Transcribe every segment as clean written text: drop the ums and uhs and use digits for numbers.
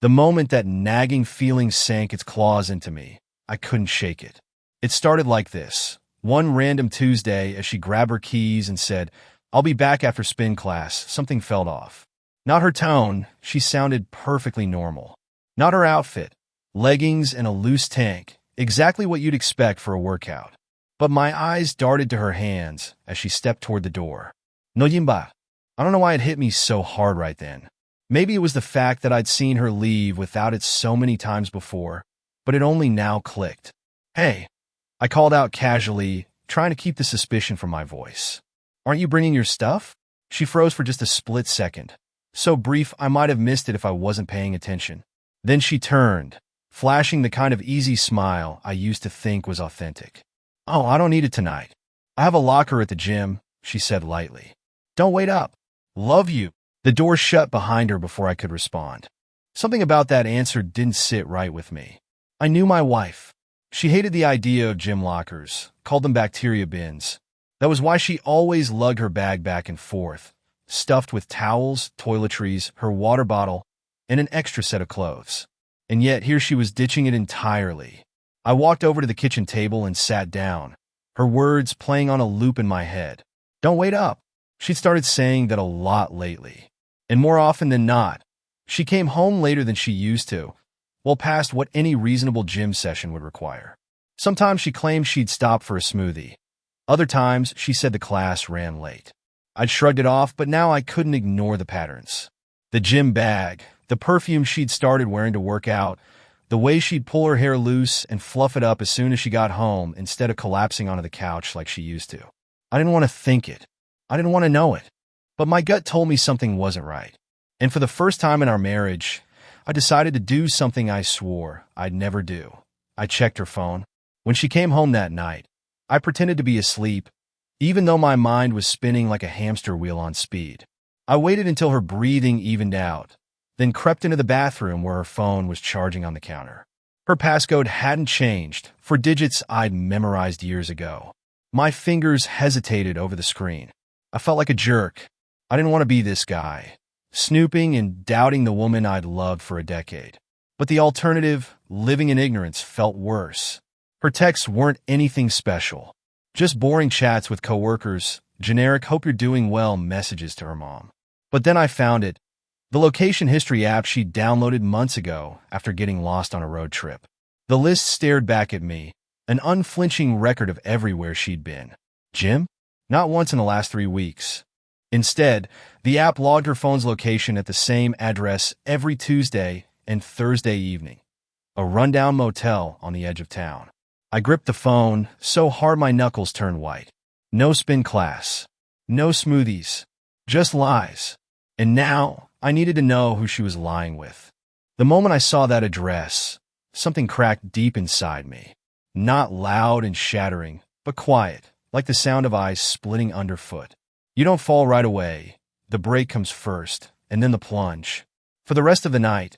The moment that nagging feeling sank its claws into me, I couldn't shake it. It started like this. One random Tuesday, as she grabbed her keys and said, "I'll be back after spin class," something felt off. Not her tone, she sounded perfectly normal. Not her outfit, leggings and a loose tank, exactly what you'd expect for a workout. But my eyes darted to her hands as she stepped toward the door. No yimba. I don't know why it hit me so hard right then. Maybe it was the fact that I'd seen her leave without it so many times before, but it only now clicked. "Hey," I called out casually, trying to keep the suspicion from my voice. "Aren't you bringing your stuff?" She froze for just a split second. So brief I might have missed it if I wasn't paying attention. Then she turned, flashing the kind of easy smile I used to think was authentic. "Oh, I don't need it tonight. I have a locker at the gym," she said lightly. "Don't wait up. Love you." The door shut behind her before I could respond. Something about that answer didn't sit right with me. I knew my wife. She hated the idea of gym lockers, called them bacteria bins. That was why she always lugged her bag back and forth, stuffed with towels, toiletries, her water bottle, and an extra set of clothes. And yet here she was ditching it entirely. I walked over to the kitchen table and sat down, her words playing on a loop in my head. "Don't wait up." She'd started saying that a lot lately. And more often than not, she came home later than she used to, well past what any reasonable gym session would require. Sometimes she claimed she'd stop for a smoothie. Other times, she said the class ran late. I'd shrugged it off, but now I couldn't ignore the patterns. The gym bag, the perfume she'd started wearing to work out, the way she'd pull her hair loose and fluff it up as soon as she got home instead of collapsing onto the couch like she used to. I didn't want to think it. I didn't want to know it. But my gut told me something wasn't right. And for the first time in our marriage, I decided to do something I swore I'd never do. I checked her phone. When she came home that night, I pretended to be asleep, even though my mind was spinning like a hamster wheel on speed. I waited until her breathing evened out, then crept into the bathroom where her phone was charging on the counter. Her passcode hadn't changed, for digits I'd memorized years ago. My fingers hesitated over the screen. I felt like a jerk. I didn't want to be this guy, snooping and doubting the woman I'd loved for a decade. But the alternative, living in ignorance, felt worse. Her texts weren't anything special. Just boring chats with coworkers, generic "hope you're doing well" messages to her mom. But then I found it, the location history app she'd downloaded months ago after getting lost on a road trip. The list stared back at me, an unflinching record of everywhere she'd been. Gym? Not once in the last 3 weeks. Instead, the app logged her phone's location at the same address every Tuesday and Thursday evening, a rundown motel on the edge of town. I gripped the phone so hard my knuckles turned white. No spin class. No smoothies. Just lies. And now, I needed to know who she was lying with. The moment I saw that address, something cracked deep inside me. Not loud and shattering, but quiet, like the sound of ice splitting underfoot. You don't fall right away. The break comes first, and then the plunge. For the rest of the night,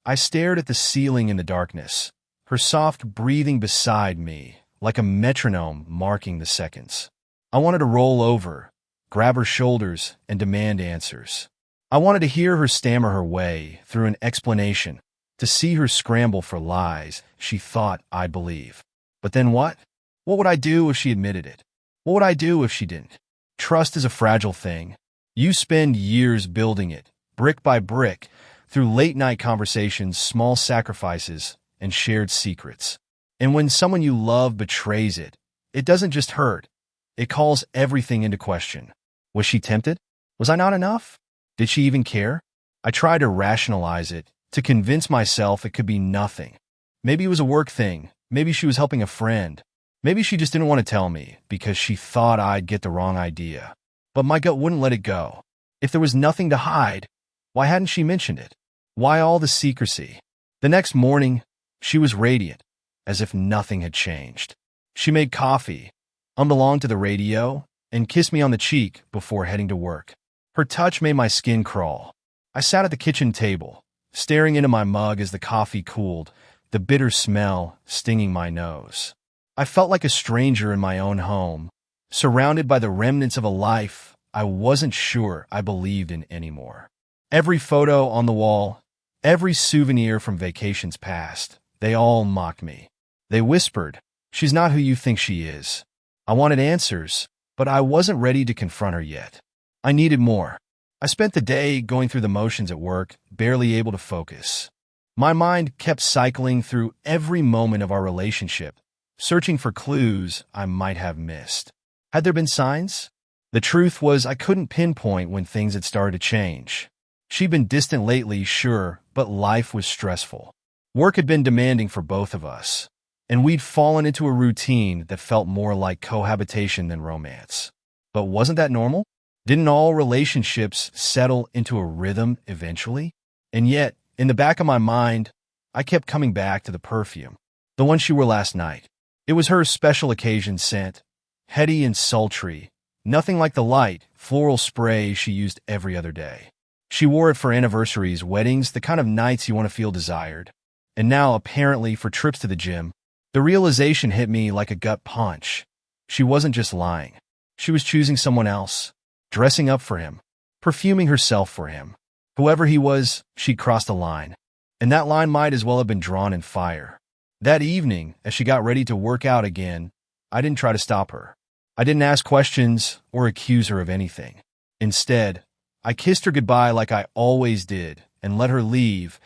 I stared at the ceiling in the darkness, her soft breathing beside me, like a metronome marking the seconds. I wanted to roll over, grab her shoulders, and demand answers. I wanted to hear her stammer her way through an explanation, to see her scramble for lies she thought I'd believe. But then what? What would I do if she admitted it? What would I do if she didn't? Trust is a fragile thing. You spend years building it, brick by brick, through late-night conversations, small sacrifices, and shared secrets. And when someone you love betrays it, it doesn't just hurt. It calls everything into question. Was she tempted? Was I not enough? Did she even care? I tried to rationalize it, to convince myself it could be nothing. Maybe it was a work thing. Maybe she was helping a friend. Maybe she just didn't want to tell me because she thought I'd get the wrong idea. But my gut wouldn't let it go. If there was nothing to hide, why hadn't she mentioned it? Why all the secrecy? The next morning, she was radiant, as if nothing had changed. She made coffee, unbeknown to the radio, and kissed me on the cheek before heading to work. Her touch made my skin crawl. I sat at the kitchen table, staring into my mug as the coffee cooled, the bitter smell stinging my nose. I felt like a stranger in my own home, surrounded by the remnants of a life I wasn't sure I believed in anymore. Every photo on the wall, Every souvenir from vacations past, they all mocked me. They whispered, "She's not who you think she is." I wanted answers, but I wasn't ready to confront her yet. I needed more. I spent the day going through the motions at work, barely able to focus. My mind kept cycling through every moment of our relationship, searching for clues I might have missed. Had there been signs? The truth was I couldn't pinpoint when things had started to change. She'd been distant lately, sure, but life was stressful. Work had been demanding for both of us, and we'd fallen into a routine that felt more like cohabitation than romance. But wasn't that normal? Didn't all relationships settle into a rhythm eventually? And yet, in the back of my mind, I kept coming back to the perfume, the one she wore last night. It was her special occasion scent, heady and sultry, nothing like the light, floral spray she used every other day. She wore it for anniversaries, weddings, the kind of nights you want to feel desired. And now, apparently, for trips to the gym. The realization hit me like a gut punch. She wasn't just lying. She was choosing someone else, dressing up for him, perfuming herself for him. Whoever he was, she'd crossed a line. And that line might as well have been drawn in fire. That evening, as she got ready to work out again, I didn't try to stop her. I didn't ask questions or accuse her of anything. Instead, I kissed her goodbye like I always did and let her leave,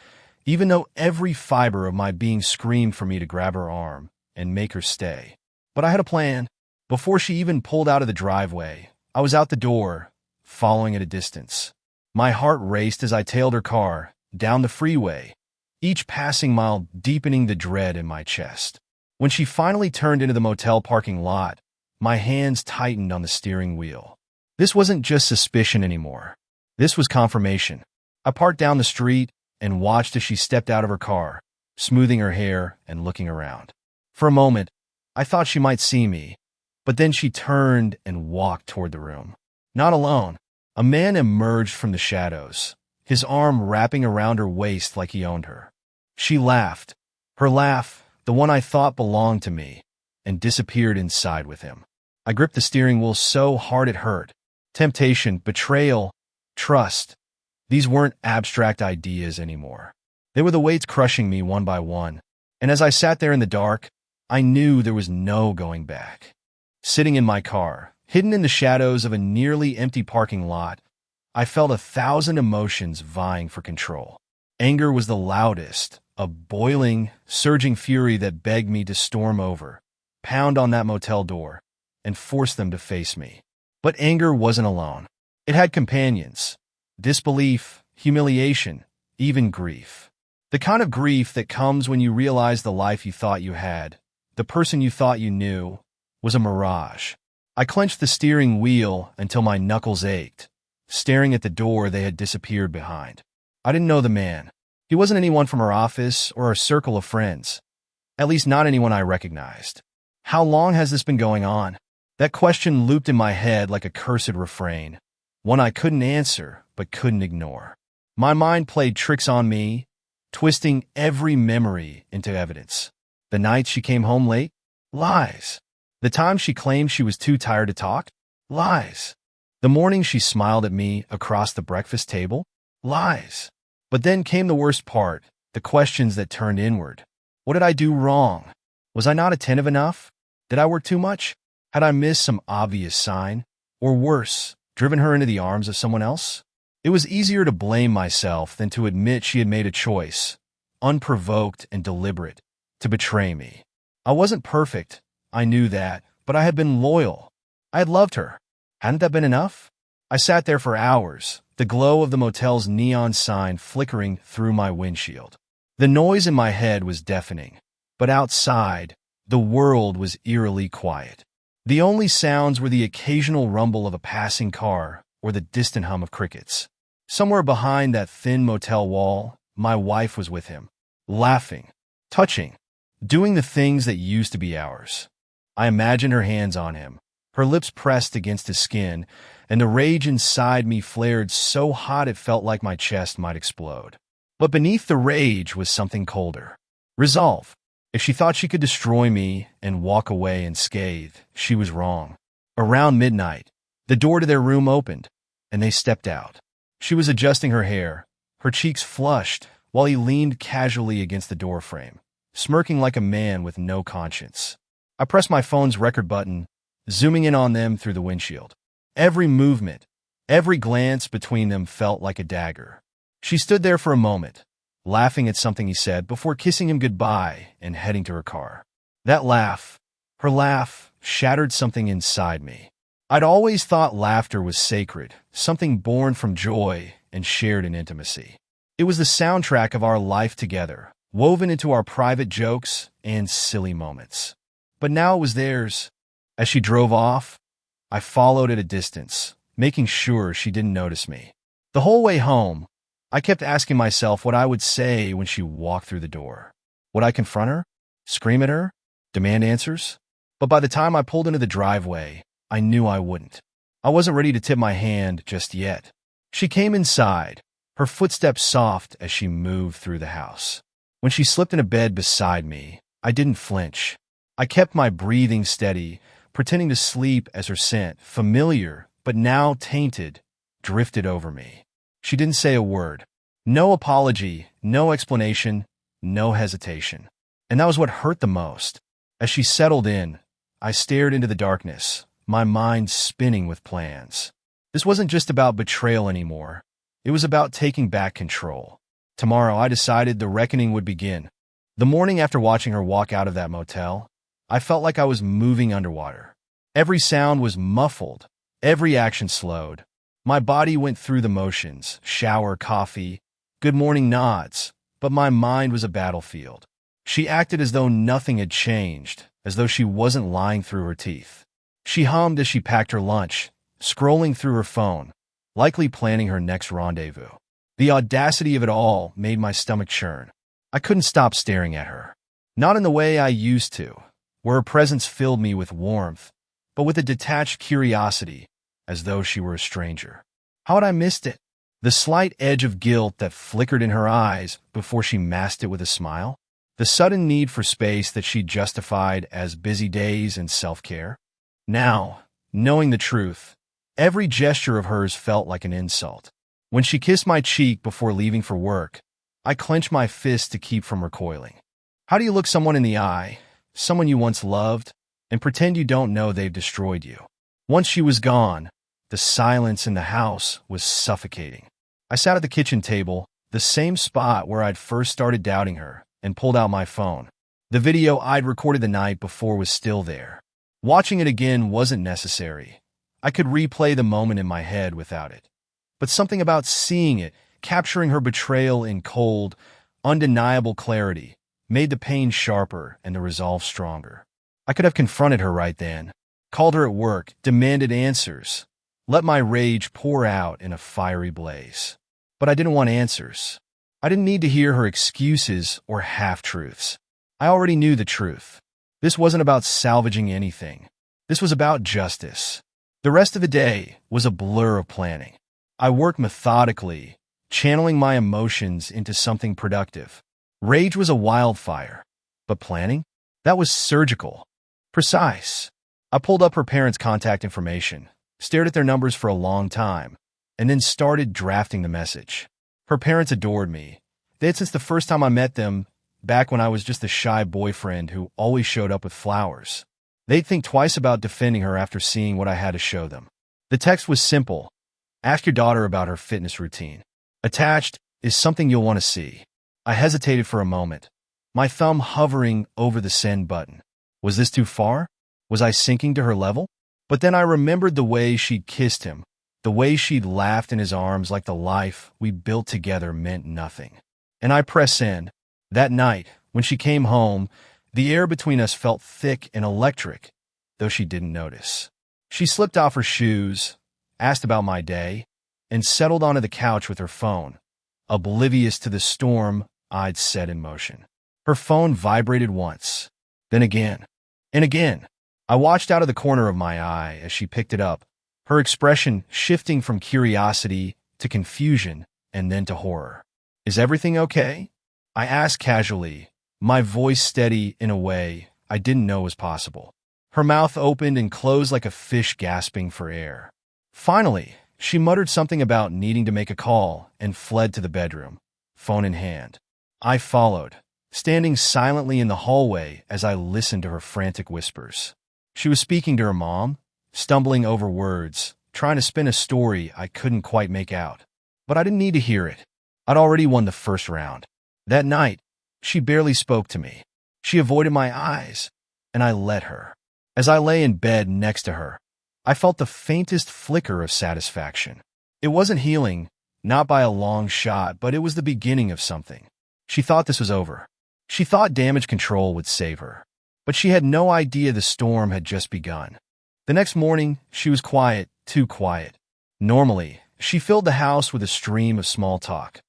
even though every fiber of my being screamed for me to grab her arm and make her stay. But I had a plan. Before she even pulled out of the driveway, I was out the door, following at a distance. My heart raced as I tailed her car down the freeway, each passing mile deepening the dread in my chest. When she finally turned into the motel parking lot, my hands tightened on the steering wheel. This wasn't just suspicion anymore. This was confirmation. I parked down the street and watched as she stepped out of her car, smoothing her hair and looking around. For a moment, I thought she might see me, but then she turned and walked toward the room. Not alone. A man emerged from the shadows, his arm wrapping around her waist like he owned her. She laughed, her laugh, the one I thought belonged to me, and disappeared inside with him. I gripped the steering wheel so hard it hurt. Temptation, betrayal, trust. These weren't abstract ideas anymore. They were the weights crushing me one by one. And as I sat there in the dark, I knew there was no going back. Sitting in my car, hidden in the shadows of a nearly empty parking lot, I felt 1,000 emotions vying for control. Anger was the loudest, a boiling, surging fury that begged me to storm over, pound on that motel door, and force them to face me. But anger wasn't alone. It had companions. Disbelief, humiliation, even grief. The kind of grief that comes when you realize the life you thought you had, the person you thought you knew, was a mirage. I clenched the steering wheel until my knuckles ached, staring at the door they had disappeared behind. I didn't know the man. He wasn't anyone from our office or our circle of friends. At least not anyone I recognized. How long has this been going on? That question looped in my head like a cursed refrain, one I couldn't answer but couldn't ignore. My mind played tricks on me, twisting every memory into evidence. The night she came home late? Lies. The time she claimed she was too tired to talk? Lies. The morning she smiled at me across the breakfast table? Lies. But then came the worst part, the questions that turned inward. What did I do wrong? Was I not attentive enough? Did I work too much? Had I missed some obvious sign? Or worse, driven her into the arms of someone else? It was easier to blame myself than to admit she had made a choice, unprovoked and deliberate, to betray me. I wasn't perfect, I knew that, but I had been loyal. I had loved her. Hadn't that been enough? I sat there for hours, the glow of the motel's neon sign flickering through my windshield. The noise in my head was deafening, but outside, the world was eerily quiet. The only sounds were the occasional rumble of a passing car or the distant hum of crickets. Somewhere behind that thin motel wall, my wife was with him, laughing, touching, doing the things that used to be ours. I imagined her hands on him, her lips pressed against his skin, and the rage inside me flared so hot it felt like my chest might explode. But beneath the rage was something colder. Resolve. If she thought she could destroy me and walk away unscathed, she was wrong. Around midnight, the door to their room opened, and they stepped out. She was adjusting her hair, her cheeks flushed, while he leaned casually against the doorframe, smirking like a man with no conscience. I pressed my phone's record button, zooming in on them through the windshield. Every movement, every glance between them felt like a dagger. She stood there for a moment, laughing at something he said before kissing him goodbye and heading to her car. That laugh, her laugh, shattered something inside me. I'd always thought laughter was sacred, something born from joy and shared in intimacy. It was the soundtrack of our life together, woven into our private jokes and silly moments. But now it was theirs. As she drove off, I followed at a distance, making sure she didn't notice me. The whole way home, I kept asking myself what I would say when she walked through the door. Would I confront her? Scream at her? Demand answers? But by the time I pulled into the driveway, I knew I wouldn't. I wasn't ready to tip my hand just yet. She came inside, her footsteps soft as she moved through the house. When she slipped into bed beside me, I didn't flinch. I kept my breathing steady, pretending to sleep as her scent, familiar but now tainted, drifted over me. She didn't say a word. No apology, no explanation, no hesitation. And that was what hurt the most. As she settled in, I stared into the darkness, my mind spinning with plans. This wasn't just about betrayal anymore. It was about taking back control. Tomorrow, I decided the reckoning would begin. The morning after watching her walk out of that motel, I felt like I was moving underwater. Every sound was muffled, every action slowed. My body went through the motions, shower, coffee, good morning nods, but my mind was a battlefield. She acted as though nothing had changed, as though she wasn't lying through her teeth. She hummed as she packed her lunch, scrolling through her phone, likely planning her next rendezvous. The audacity of it all made my stomach churn. I couldn't stop staring at her. Not in the way I used to, where her presence filled me with warmth, but with a detached curiosity, as though she were a stranger. How had I missed it? The slight edge of guilt that flickered in her eyes before she masked it with a smile? The sudden need for space that she justified as busy days and self-care? Now, knowing the truth, every gesture of hers felt like an insult. When she kissed my cheek before leaving for work, I clenched my fist to keep from recoiling. How do you look someone in the eye, someone you once loved, and pretend you don't know they've destroyed you? Once she was gone, the silence in the house was suffocating. I sat at the kitchen table, the same spot where I'd first started doubting her, and pulled out my phone. The video I'd recorded the night before was still there. Watching it again wasn't necessary. I could replay the moment in my head without it. But something about seeing it, capturing her betrayal in cold, undeniable clarity, made the pain sharper and the resolve stronger. I could have confronted her right then, called her at work, demanded answers, let my rage pour out in a fiery blaze. But I didn't want answers. I didn't need to hear her excuses or half-truths. I already knew the truth. This wasn't about salvaging anything. This was about justice. The rest of the day was a blur of planning. I worked methodically, channeling my emotions into something productive. Rage was a wildfire, but planning? That was surgical, precise. I pulled up her parents' contact information, stared at their numbers for a long time, and then started drafting the message. Her parents adored me. They had since the first time I met them, back when I was just a shy boyfriend who always showed up with flowers. They'd think twice about defending her after seeing what I had to show them. The text was simple. Ask your daughter about her fitness routine. Attached is something you'll want to see. I hesitated for a moment, my thumb hovering over the send button. Was this too far? Was I sinking to her level? But then I remembered the way she'd kissed him, the way she'd laughed in his arms like the life we built together meant nothing. And I pressed send. That night, when she came home, the air between us felt thick and electric, though she didn't notice. She slipped off her shoes, asked about my day, and settled onto the couch with her phone, oblivious to the storm I'd set in motion. Her phone vibrated once, then again, and again. I watched out of the corner of my eye as she picked it up, her expression shifting from curiosity to confusion and then to horror. Is everything okay? I asked casually, my voice steady in a way I didn't know was possible. Her mouth opened and closed like a fish gasping for air. Finally, she muttered something about needing to make a call and fled to the bedroom, phone in hand. I followed, standing silently in the hallway as I listened to her frantic whispers. She was speaking to her mom, stumbling over words, trying to spin a story I couldn't quite make out. But I didn't need to hear it. I'd already won the first round. That night, she barely spoke to me. She avoided my eyes, and I let her. As I lay in bed next to her, I felt the faintest flicker of satisfaction. It wasn't healing, not by a long shot, but it was the beginning of something. She thought this was over. She thought damage control would save her. But she had no idea the storm had just begun. The next morning, she was quiet, too quiet. Normally, she filled the house with a stream of small talk.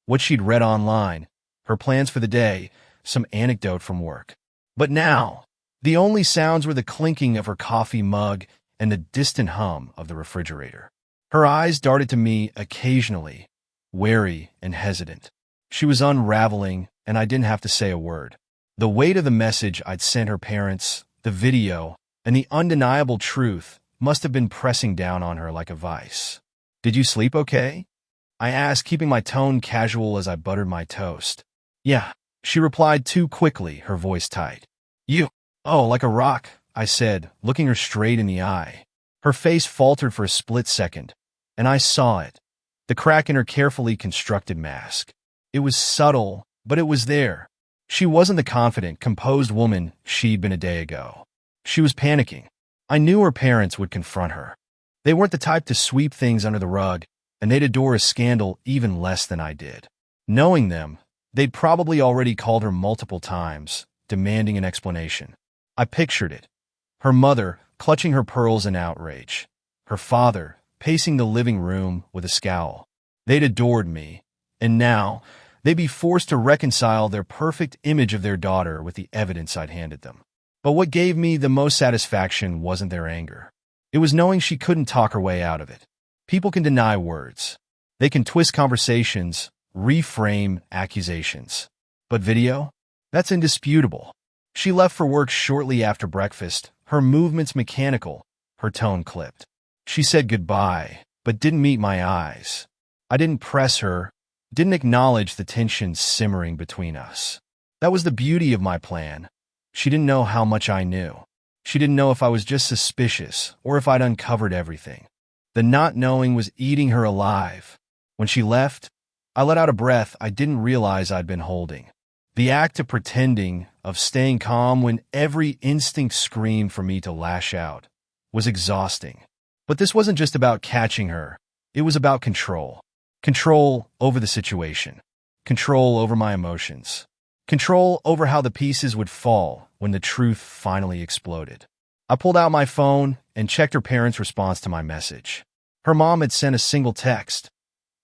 What she'd read online, her plans for the day, some anecdote from work. But now, the only sounds were the clinking of her coffee mug and the distant hum of the refrigerator. Her eyes darted to me occasionally, wary and hesitant. She was unraveling, and I didn't have to say a word. The weight of the message I'd sent her parents, the video, and the undeniable truth must have been pressing down on her like a vice. "Did you sleep okay?" I asked, keeping my tone casual as I buttered my toast. "Yeah," she replied too quickly, her voice tight. "You? Oh, like a rock," I said, looking her straight in the eye. Her face faltered for a split second, and I saw it, the crack in her carefully constructed mask. It was subtle, but it was there. She wasn't the confident, composed woman she'd been a day ago. She was panicking. I knew her parents would confront her. They weren't the type to sweep things under the rug, and they'd adore a scandal even less than I did. Knowing them, they'd probably already called her multiple times, demanding an explanation. I pictured it. Her mother, clutching her pearls in outrage. Her father, pacing the living room with a scowl. They'd adored me, and now they'd be forced to reconcile their perfect image of their daughter with the evidence I'd handed them. But what gave me the most satisfaction wasn't their anger. It was knowing she couldn't talk her way out of it. People can deny words. They can twist conversations, reframe accusations. But video? That's indisputable. She left for work shortly after breakfast, her movements mechanical, her tone clipped. She said goodbye, but didn't meet my eyes. I didn't press her, didn't acknowledge the tension simmering between us. That was the beauty of my plan. She didn't know how much I knew. She didn't know if I was just suspicious or if I'd uncovered everything. The not knowing was eating her alive. When she left, I let out a breath I didn't realize I'd been holding. The act of pretending, of staying calm when every instinct screamed for me to lash out, was exhausting. But this wasn't just about catching her. It was about control. Control over the situation. Control over my emotions. Control over how the pieces would fall when the truth finally exploded. I pulled out my phone and checked her parents' response to my message. Her mom had sent a single text.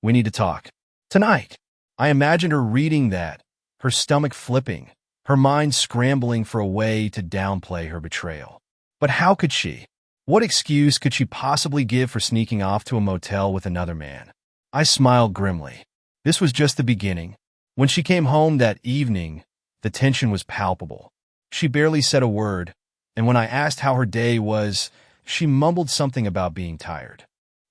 "We need to talk. Tonight." I imagined her reading that, her stomach flipping, her mind scrambling for a way to downplay her betrayal. But how could she? What excuse could she possibly give for sneaking off to a motel with another man? I smiled grimly. This was just the beginning. When she came home that evening, the tension was palpable. She barely said a word, and when I asked how her day was, she mumbled something about being tired.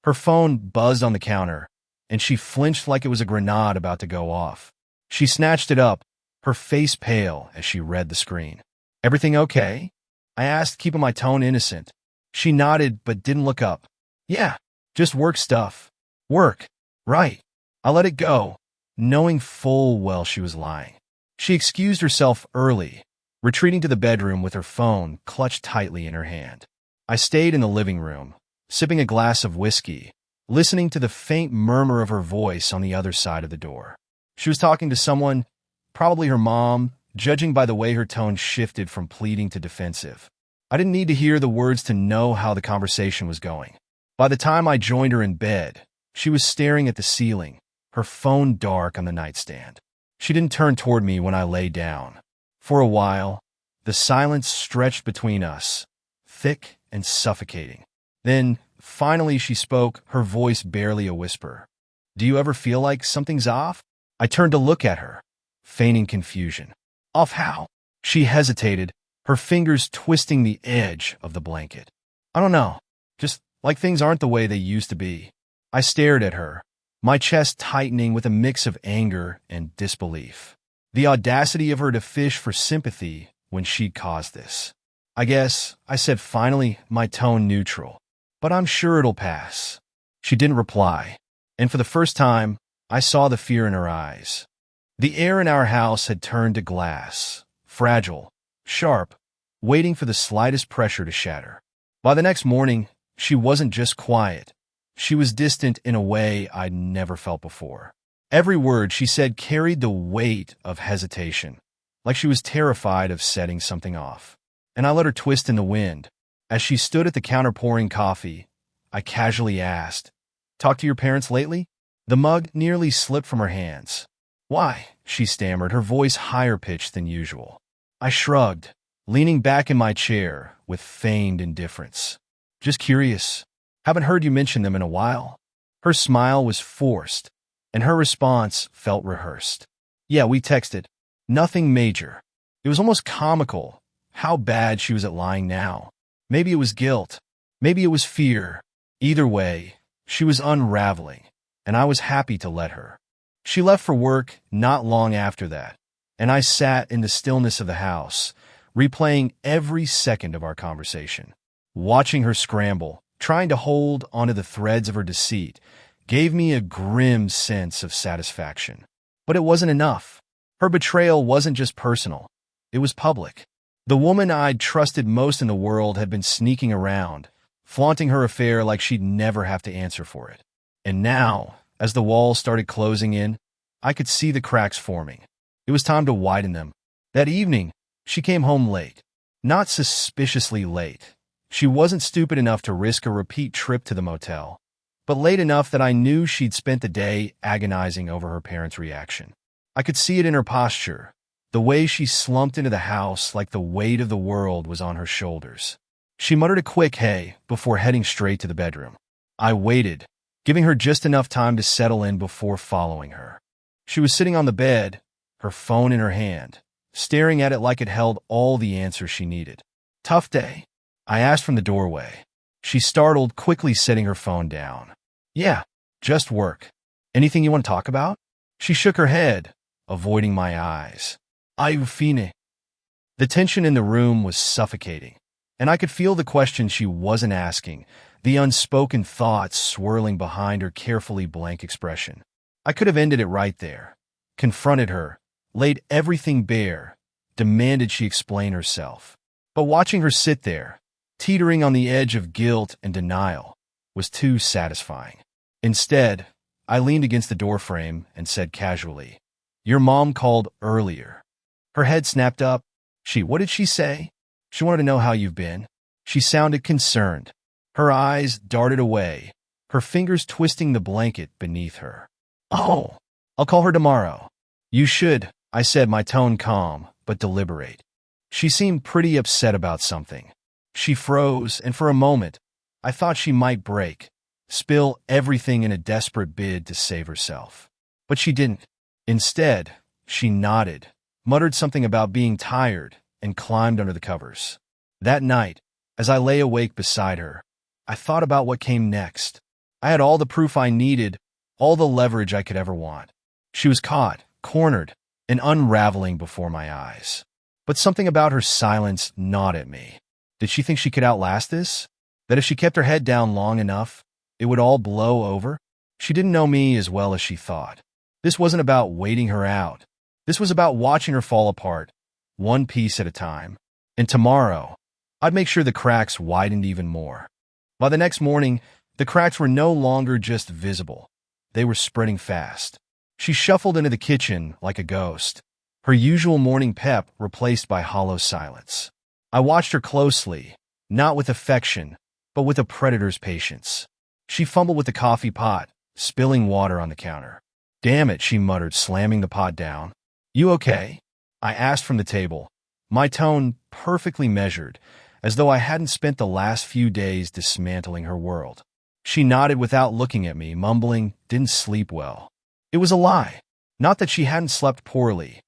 Her phone buzzed on the counter, and she flinched like it was a grenade about to go off. She snatched it up, her face pale as she read the screen. "Everything okay?" I asked, keeping my tone innocent. She nodded but didn't look up. "Yeah, just work stuff." "Work, right." I let it go, knowing full well she was lying. She excused herself early, retreating to the bedroom with her phone clutched tightly in her hand. I stayed in the living room, sipping a glass of whiskey, listening to the faint murmur of her voice on the other side of the door. She was talking to someone, probably her mom, judging by the way her tone shifted from pleading to defensive. I didn't need to hear the words to know how the conversation was going. By the time I joined her in bed, she was staring at the ceiling, her phone dark on the nightstand. She didn't turn toward me when I lay down. For a while, the silence stretched between us, thick and suffocating. Then, finally she spoke, her voice barely a whisper. "Do you ever feel like something's off?" I turned to look at her, feigning confusion. "Off how?" She hesitated, her fingers twisting the edge of the blanket. "I don't know. Just like things aren't the way they used to be." I stared at her, my chest tightening with a mix of anger and disbelief. The audacity of her to fish for sympathy when she'd caused this. I guess, I said finally, my tone neutral. But I'm sure it'll pass. She didn't reply, and for the first time, I saw the fear in her eyes. The air in our house had turned to glass, fragile, sharp, waiting for the slightest pressure to shatter. By the next morning, she wasn't just quiet. She was distant in a way I'd never felt before. Every word she said carried the weight of hesitation, like she was terrified of setting something off. And I let her twist in the wind. As she stood at the counter pouring coffee, I casually asked, "Talked to your parents lately?" The mug nearly slipped from her hands. "Why?" she stammered, her voice higher pitched than usual. I shrugged, leaning back in my chair with feigned indifference. "Just curious. Haven't heard you mention them in a while." Her smile was forced, and her response felt rehearsed. "Yeah, we texted. Nothing major." It was almost comical how bad she was at lying now. Maybe it was guilt. Maybe it was fear. Either way, she was unraveling, and I was happy to let her. She left for work not long after that, and I sat in the stillness of the house, replaying every second of our conversation. Watching her scramble, trying to hold onto the threads of her deceit, gave me a grim sense of satisfaction. But it wasn't enough. Her betrayal wasn't just personal. It was public. The woman I'd trusted most in the world had been sneaking around, flaunting her affair like she'd never have to answer for it. And now, as the walls started closing in, I could see the cracks forming. It was time to widen them. That evening, she came home late. Not suspiciously late. She wasn't stupid enough to risk a repeat trip to the motel, but late enough that I knew she'd spent the day agonizing over her parents' reaction. I could see it in her posture, the way she slumped into the house like the weight of the world was on her shoulders. She muttered a quick hey before heading straight to the bedroom. I waited, giving her just enough time to settle in before following her. She was sitting on the bed, her phone in her hand, staring at it like it held all the answers she needed. "Tough day?" I asked from the doorway. She startled, quickly setting her phone down. "Yeah, just work. Anything you want to talk about?" She shook her head, avoiding my eyes. "Are fine?" The tension in the room was suffocating, and I could feel the question she wasn't asking, the unspoken thoughts swirling behind her carefully blank expression. I could have ended it right there, confronted her, laid everything bare, demanded she explain herself. But watching her sit there, teetering on the edge of guilt and denial, was too satisfying. Instead, I leaned against the doorframe and said casually, "Your mom called earlier." Her head snapped up. What did she say?" "She wanted to know how you've been." She sounded concerned. Her eyes darted away, her fingers twisting the blanket beneath her. "Oh, I'll call her tomorrow." "You should," I said, my tone calm but deliberate. She seemed pretty upset about something. She froze, and for a moment, I thought she might break, spill everything in a desperate bid to save herself. But she didn't. Instead, she nodded, muttered something about being tired, and climbed under the covers. That night, as I lay awake beside her, I thought about what came next. I had all the proof I needed, all the leverage I could ever want. She was caught, cornered, and unraveling before my eyes. But something about her silence gnawed at me. Did she think she could outlast this? That if she kept her head down long enough, it would all blow over? She didn't know me as well as she thought. This wasn't about waiting her out. This was about watching her fall apart, one piece at a time. And tomorrow, I'd make sure the cracks widened even more. By the next morning, the cracks were no longer just visible. They were spreading fast. She shuffled into the kitchen like a ghost, her usual morning pep replaced by hollow silence. I watched her closely, not with affection, but with a predator's patience. She fumbled with the coffee pot, spilling water on the counter. "Damn it," she muttered, slamming the pot down. "You okay?" I asked from the table, my tone perfectly measured, as though I hadn't spent the last few days dismantling her world. She nodded without looking at me, mumbling, "Didn't sleep well." It was a lie. Not that she hadn't slept poorly.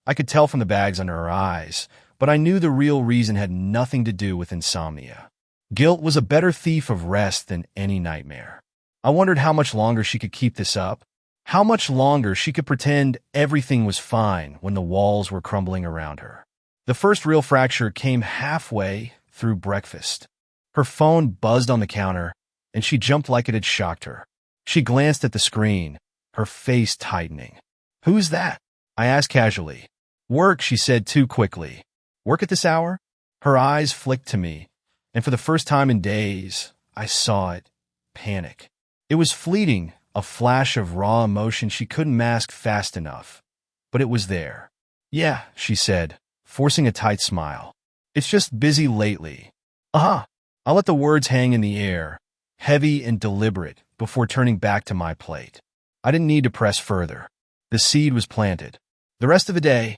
I could tell from the bags under her eyes, but I knew the real reason had nothing to do with insomnia. Guilt was a better thief of rest than any nightmare. I wondered how much longer she could keep this up. How much longer she could pretend everything was fine when the walls were crumbling around her. The first real fracture came halfway through breakfast. Her phone buzzed on the counter, and she jumped like it had shocked her. She glanced at the screen, her face tightening. "Who's that?" I asked casually. "Work," she said too quickly. "Work at this hour?" Her eyes flicked to me, and for the first time in days, I saw it. Panic. It was fleeting, a flash of raw emotion she couldn't mask fast enough. But it was there. "Yeah," she said, forcing a tight smile. "It's just busy lately." "Uh-huh." I let the words hang in the air, heavy and deliberate, before turning back to my plate. I didn't need to press further. The seed was planted. The rest of the day,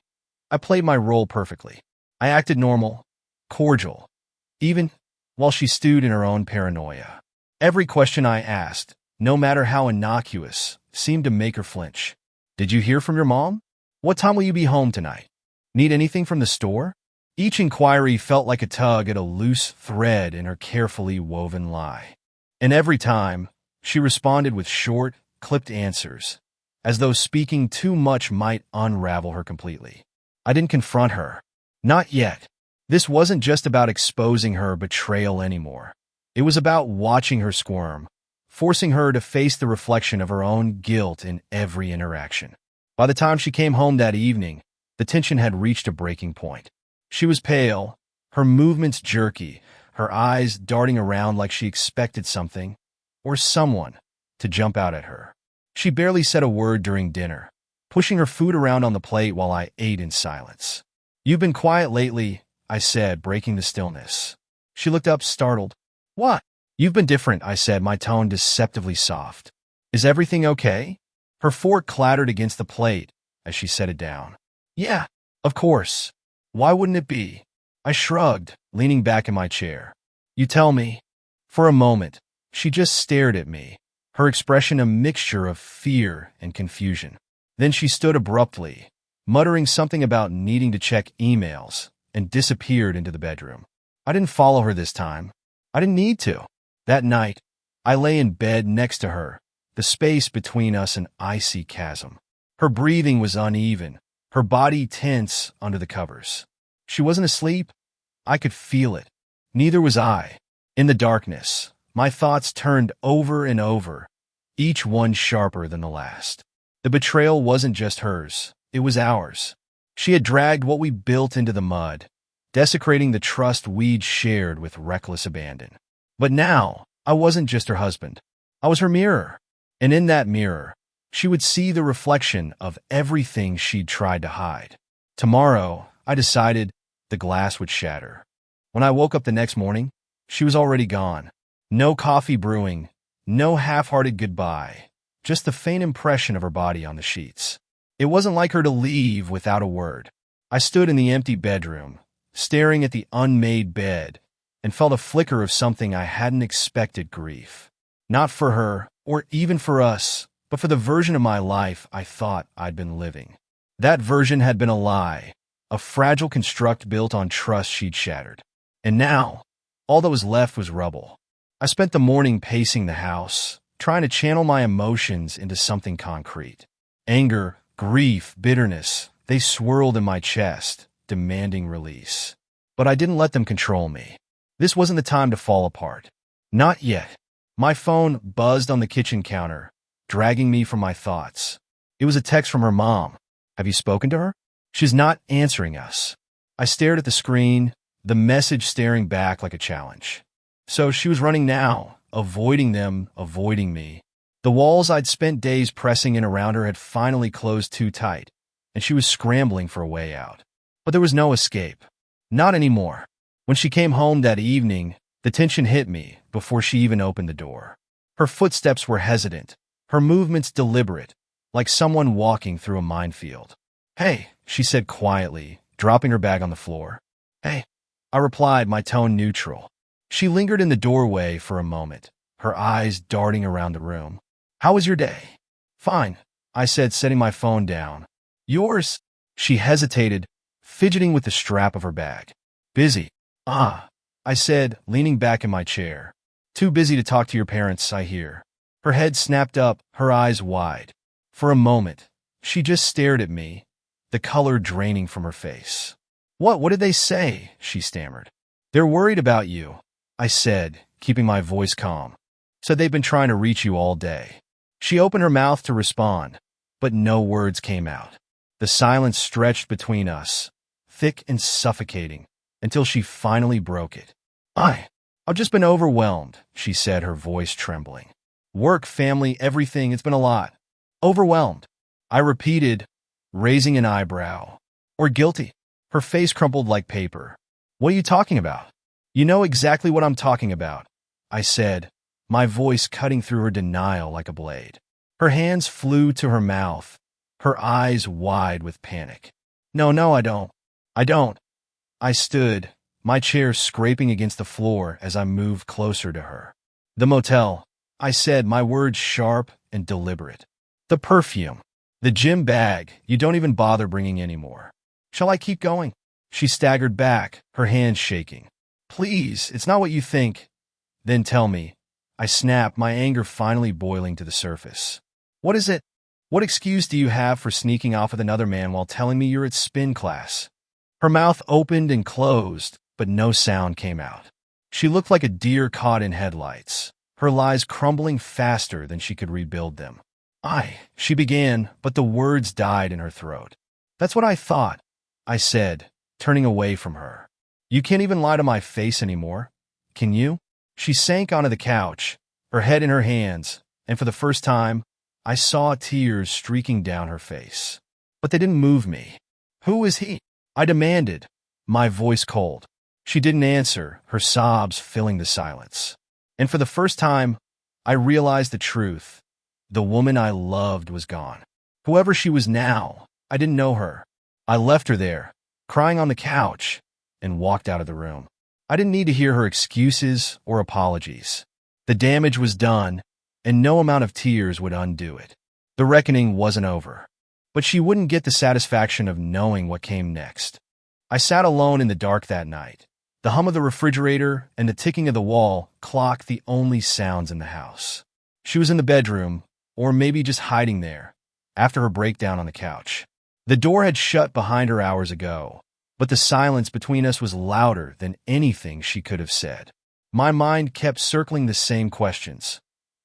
I played my role perfectly. I acted normal, cordial, even while she stewed in her own paranoia. Every question I asked, no matter how innocuous, seemed to make her flinch. "Did you hear from your mom? What time will you be home tonight? Need anything from the store?" Each inquiry felt like a tug at a loose thread in her carefully woven lie. And every time, she responded with short, clipped answers, as though speaking too much might unravel her completely. I didn't confront her. Not yet. This wasn't just about exposing her betrayal anymore. It was about watching her squirm, forcing her to face the reflection of her own guilt in every interaction. By the time she came home that evening, the tension had reached a breaking point. She was pale, her movements jerky, her eyes darting around like she expected something, or someone, to jump out at her. She barely said a word during dinner, pushing her food around on the plate while I ate in silence. "You've been quiet lately," I said, breaking the stillness. She looked up, startled. "What?" "You've been different," I said, my tone deceptively soft. "Is everything okay?" Her fork clattered against the plate as she set it down. "Yeah, of course. Why wouldn't it be?" I shrugged, leaning back in my chair. "You tell me." For a moment, she just stared at me, her expression a mixture of fear and confusion. Then she stood abruptly, muttering something about needing to check emails, and disappeared into the bedroom. I didn't follow her this time. I didn't need to. That night, I lay in bed next to her, the space between us an icy chasm. Her breathing was uneven, her body tense under the covers. She wasn't asleep. I could feel it. Neither was I. In the darkness, my thoughts turned over and over, each one sharper than the last. The betrayal wasn't just hers, it was ours. She had dragged what we built into the mud, desecrating the trust we'd shared with reckless abandon. But now, I wasn't just her husband. I was her mirror. And in that mirror, she would see the reflection of everything she'd tried to hide. Tomorrow, I decided, the glass would shatter. When I woke up the next morning, she was already gone. No coffee brewing, no half-hearted goodbye, just the faint impression of her body on the sheets. It wasn't like her to leave without a word. I stood in the empty bedroom, staring at the unmade bed, and felt a flicker of something I hadn't expected: grief. Not for her, or even for us, but for the version of my life I thought I'd been living. That version had been a lie, a fragile construct built on trust she'd shattered. And now, all that was left was rubble. I spent the morning pacing the house, trying to channel my emotions into something concrete. Anger, grief, bitterness, they swirled in my chest, demanding release. But I didn't let them control me. This wasn't the time to fall apart. Not yet. My phone buzzed on the kitchen counter, dragging me from my thoughts. It was a text from her mom. "Have you spoken to her?" "She's not answering us." I stared at the screen, the message staring back like a challenge. So she was running now, avoiding them, avoiding me. The walls I'd spent days pressing in around her had finally closed too tight, and she was scrambling for a way out. But there was no escape. Not anymore. When she came home that evening, the tension hit me before she even opened the door. Her footsteps were hesitant, her movements deliberate, like someone walking through a minefield. "Hey," she said quietly, dropping her bag on the floor. "Hey," I replied, my tone neutral. She lingered in the doorway for a moment, her eyes darting around the room. "How was your day?" "Fine," I said, setting my phone down. "Yours?" She hesitated, fidgeting with the strap of her bag. "Busy." "Ah," I said, leaning back in my chair. "Too busy to talk to your parents, I hear." Her head snapped up, her eyes wide. For a moment, she just stared at me, the color draining from her face. What did they say?" she stammered. "They're worried about you," I said, keeping my voice calm. "Said they've been trying to reach you all day." She opened her mouth to respond, but no words came out. The silence stretched between us, thick and suffocating, until she finally broke it. I've just been overwhelmed," she said, her voice trembling. "Work, family, everything, it's been a lot. Overwhelmed," I repeated, raising an eyebrow. "Or guilty." Her face crumpled like paper. "What are you talking about?" "You know exactly what I'm talking about," I said, my voice cutting through her denial like a blade. Her hands flew to her mouth, her eyes wide with panic. No, I don't. I stood, my chair scraping against the floor as I moved closer to her. "The motel," I said, my words sharp and deliberate. "The perfume. The gym bag you don't even bother bringing anymore. Shall I keep going?" She staggered back, her hands shaking. "Please, it's not what you think." "Then tell me," I snapped, my anger finally boiling to the surface. "What is it? What excuse do you have for sneaking off with another man while telling me you're at spin class?" Her mouth opened and closed, but no sound came out. She looked like a deer caught in headlights, her lies crumbling faster than she could rebuild them. She began, but the words died in her throat. "That's what I thought," I said, turning away from her. "You can't even lie to my face anymore, can you?" She sank onto the couch, her head in her hands, and for the first time, I saw tears streaking down her face. But they didn't move me. "Who is he?" I demanded, my voice cold. She didn't answer, her sobs filling the silence. And for the first time, I realized the truth. The woman I loved was gone. Whoever she was now, I didn't know her. I left her there, crying on the couch, and walked out of the room. I didn't need to hear her excuses or apologies. The damage was done, and no amount of tears would undo it. The reckoning wasn't over. But she wouldn't get the satisfaction of knowing what came next. I sat alone in the dark that night. The hum of the refrigerator and the ticking of the wall clock the only sounds in the house. She was in the bedroom, or maybe just hiding there, after her breakdown on the couch. The door had shut behind her hours ago, but the silence between us was louder than anything she could have said. My mind kept circling the same questions.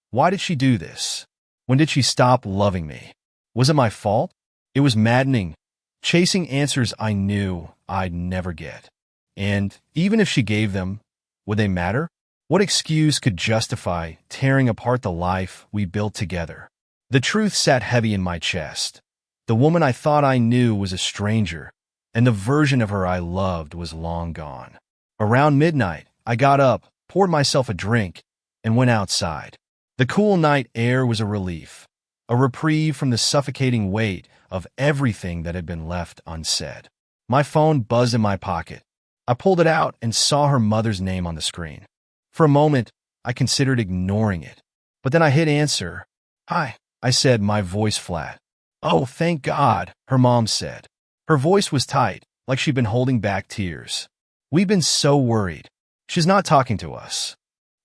Why did she do this? When did she stop loving me? Was it my fault? It was maddening, chasing answers I knew I'd never get. And even if she gave them, would they matter? What excuse could justify tearing apart the life we built together? The truth sat heavy in my chest. The woman I thought I knew was a stranger, and the version of her I loved was long gone. Around midnight, I got up, poured myself a drink, and went outside. The cool night air was a relief, a reprieve from the suffocating weight of everything that had been left unsaid. My phone buzzed in my pocket. I pulled it out and saw her mother's name on the screen. For a moment, I considered ignoring it. But then I hit answer. "Hi," I said, my voice flat. "Oh, thank God," her mom said. Her voice was tight, like she'd been holding back tears. "We've been so worried. She's not talking to us."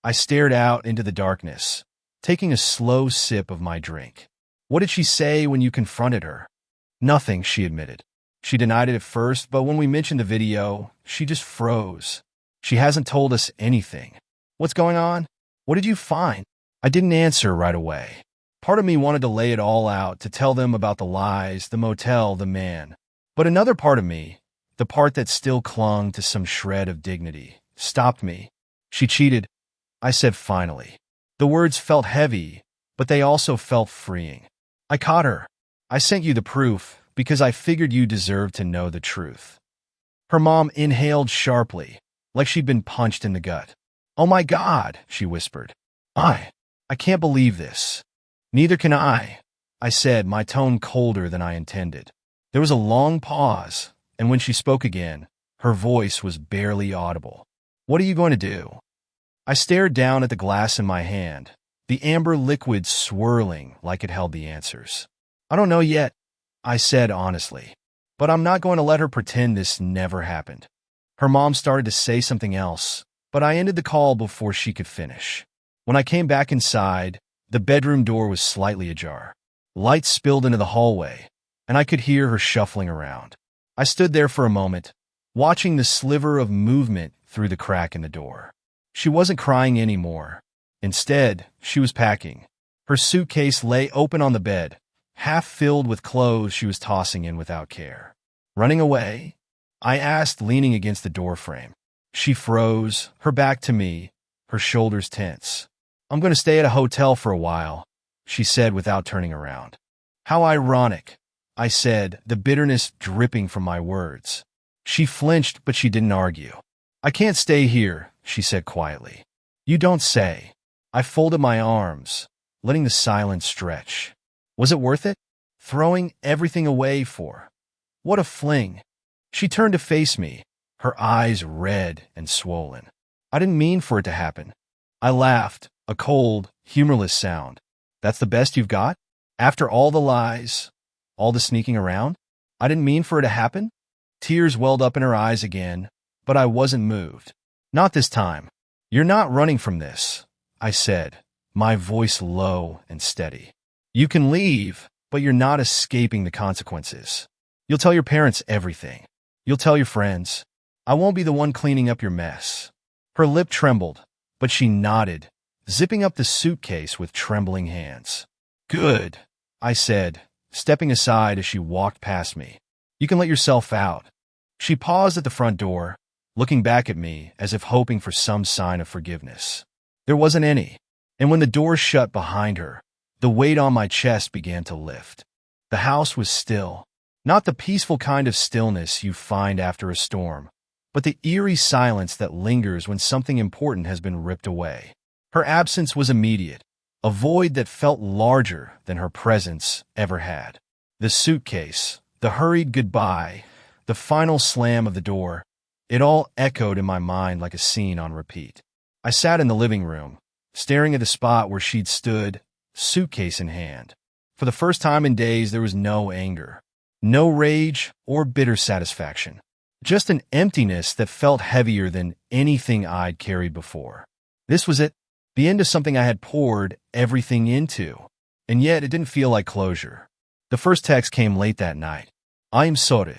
I stared out into the darkness, taking a slow sip of my drink. "What did she say when you confronted her?" "Nothing," she admitted. She denied it at first, but when we mentioned the video, she just froze. She hasn't told us anything. "What's going on? What did you find?" I didn't answer right away. Part of me wanted to lay it all out, to tell them about the lies, the motel, the man. But another part of me, the part that still clung to some shred of dignity, stopped me. "She cheated," I said finally. The words felt heavy, but they also felt freeing. "I caught her. I sent you the proof because I figured you deserved to know the truth." Her mom inhaled sharply, like she'd been punched in the gut. "Oh my God," she whispered. I can't believe this." "Neither can I said, my tone colder than I intended. There was a long pause, and when she spoke again, her voice was barely audible. "What are you going to do?" I stared down at the glass in my hand, the amber liquid swirling like it held the answers. "I don't know yet," I said honestly, "but I'm not going to let her pretend this never happened." Her mom started to say something else, but I ended the call before she could finish. When I came back inside, The bedroom door was slightly ajar. Light spilled into the hallway, and I could hear her shuffling around. I stood there for a moment, watching the sliver of movement through the crack in the door. She wasn't crying anymore. Instead, she was packing. Her suitcase lay open on the bed, half filled with clothes she was tossing in without care. Running away? I asked, leaning against the doorframe. She froze, her back to me, her shoulders tense. I'm going to stay at a hotel for a while, she said without turning around. How ironic, I said, the bitterness dripping from my words. She flinched, but she didn't argue. I can't stay here, she said quietly. You don't say. I folded my arms, letting the silence stretch. Was it worth it? Throwing everything away for? What a fling. She turned to face me, her eyes red and swollen. I didn't mean for it to happen. I laughed, a cold, humorless sound. That's the best you've got? After all the lies, all the sneaking around? I didn't mean for it to happen? Tears welled up in her eyes again, but I wasn't moved. Not this time. You're not running from this, I said, my voice low and steady. You can leave, but you're not escaping the consequences. You'll tell your parents everything. You'll tell your friends. I won't be the one cleaning up your mess. Her lip trembled, but she nodded, zipping up the suitcase with trembling hands. Good, I said, stepping aside as she walked past me. You can let yourself out. She paused at the front door, looking back at me as if hoping for some sign of forgiveness. There wasn't any, and when the door shut behind her, the weight on my chest began to lift. The house was still, not the peaceful kind of stillness you find after a storm, but the eerie silence that lingers when something important has been ripped away. Her absence was immediate, a void that felt larger than her presence ever had. The suitcase, the hurried goodbye, the final slam of the door, it all echoed in my mind like a scene on repeat. I sat in the living room, staring at the spot where she'd stood, suitcase in hand. For the first time in days, there was no anger, no rage or bitter satisfaction, just an emptiness that felt heavier than anything I'd carried before. This was it, the end of something I had poured everything into, and yet it didn't feel like closure. The first text came late that night. I'm sorry.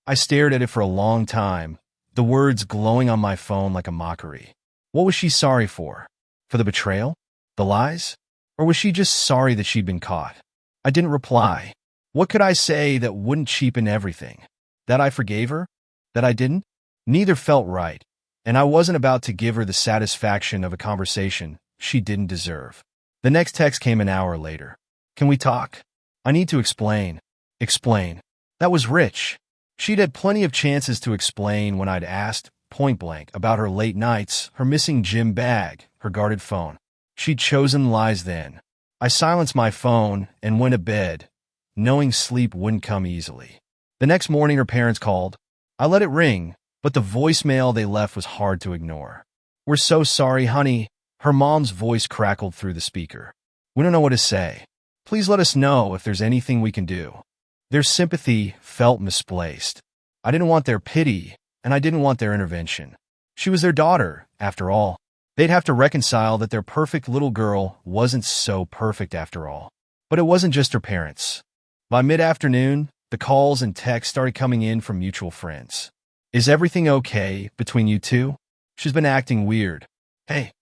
I stared at it for a long time, the words glowing on my phone like a mockery. What was she sorry for? For the betrayal? The lies? Or was she just sorry that she'd been caught? I didn't reply. What could I say that wouldn't cheapen everything? That I forgave her? That I didn't? Neither felt right, and I wasn't about to give her the satisfaction of a conversation she didn't deserve. The next text came an hour later. Can we talk? I need to explain. Explain. That was rich. She'd had plenty of chances to explain when I'd asked, point blank, about her late nights, her missing gym bag, her guarded phone. She'd chosen lies then. I silenced my phone and went to bed, knowing sleep wouldn't come easily. The next morning her parents called. I let it ring, but the voicemail they left was hard to ignore. We're so sorry, honey. Her mom's voice crackled through the speaker. We don't know what to say. Please let us know if there's anything we can do. Their sympathy felt misplaced. I didn't want their pity, and I didn't want their intervention. She was their daughter, after all. They'd have to reconcile that their perfect little girl wasn't so perfect after all. But it wasn't just her parents. By mid-afternoon, the calls and texts started coming in from mutual friends. Is everything okay between you two? She's been acting weird. Hey,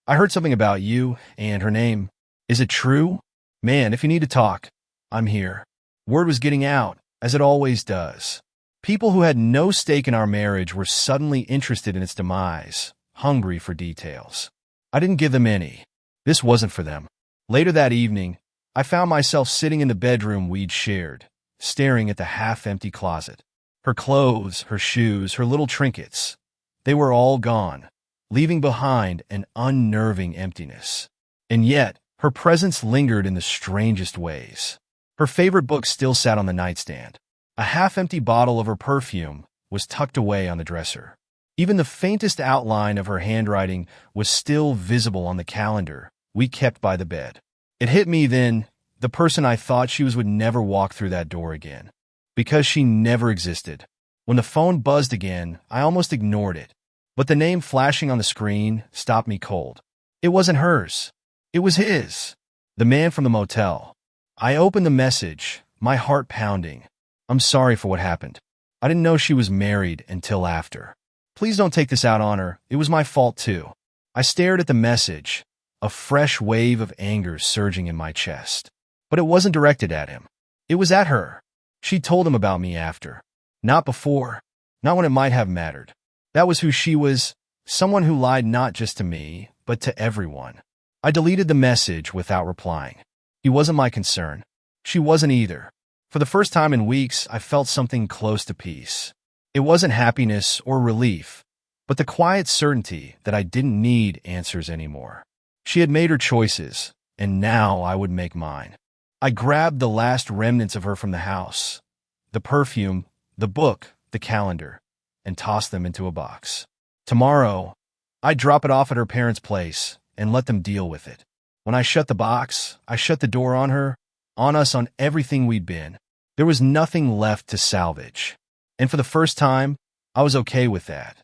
I heard something about you and her name. Is it true? Man, if you need to talk, I'm here. Word was getting out, as it always does. People who had no stake in our marriage were suddenly interested in its demise, hungry for details. I didn't give them any. This wasn't for them. Later that evening, I found myself sitting in the bedroom we'd shared, staring at the half-empty closet. Her clothes, her shoes, her little trinkets. They were all gone, leaving behind an unnerving emptiness. And yet, her presence lingered in the strangest ways. Her favorite book still sat on the nightstand. A half-empty bottle of her perfume was tucked away on the dresser. Even the faintest outline of her handwriting was still visible on the calendar we kept by the bed. It hit me then, the person I thought she was would never walk through that door again. Because she never existed. When the phone buzzed again, I almost ignored it. But the name flashing on the screen stopped me cold. It wasn't hers. It was his. The man from the motel. I opened the message, my heart pounding. I'm sorry for what happened. I didn't know she was married until after. Please don't take this out on her. It was my fault too. I stared at the message, a fresh wave of anger surging in my chest. But it wasn't directed at him. It was at her. She told him about me after. Not before. Not when it might have mattered. That was who she was, someone who lied not just to me, but to everyone. I deleted the message without replying. He wasn't my concern. She wasn't either. For the first time in weeks, I felt something close to peace. It wasn't happiness or relief, but the quiet certainty that I didn't need answers anymore. She had made her choices, and now I would make mine. I grabbed the last remnants of her from the house, the perfume, the book, the calendar, and tossed them into a box. Tomorrow, I'd drop it off at her parents' place and let them deal with it. When I shut the box, I shut the door on her, on us, on everything we'd been. There was nothing left to salvage. And for the first time, I was okay with that.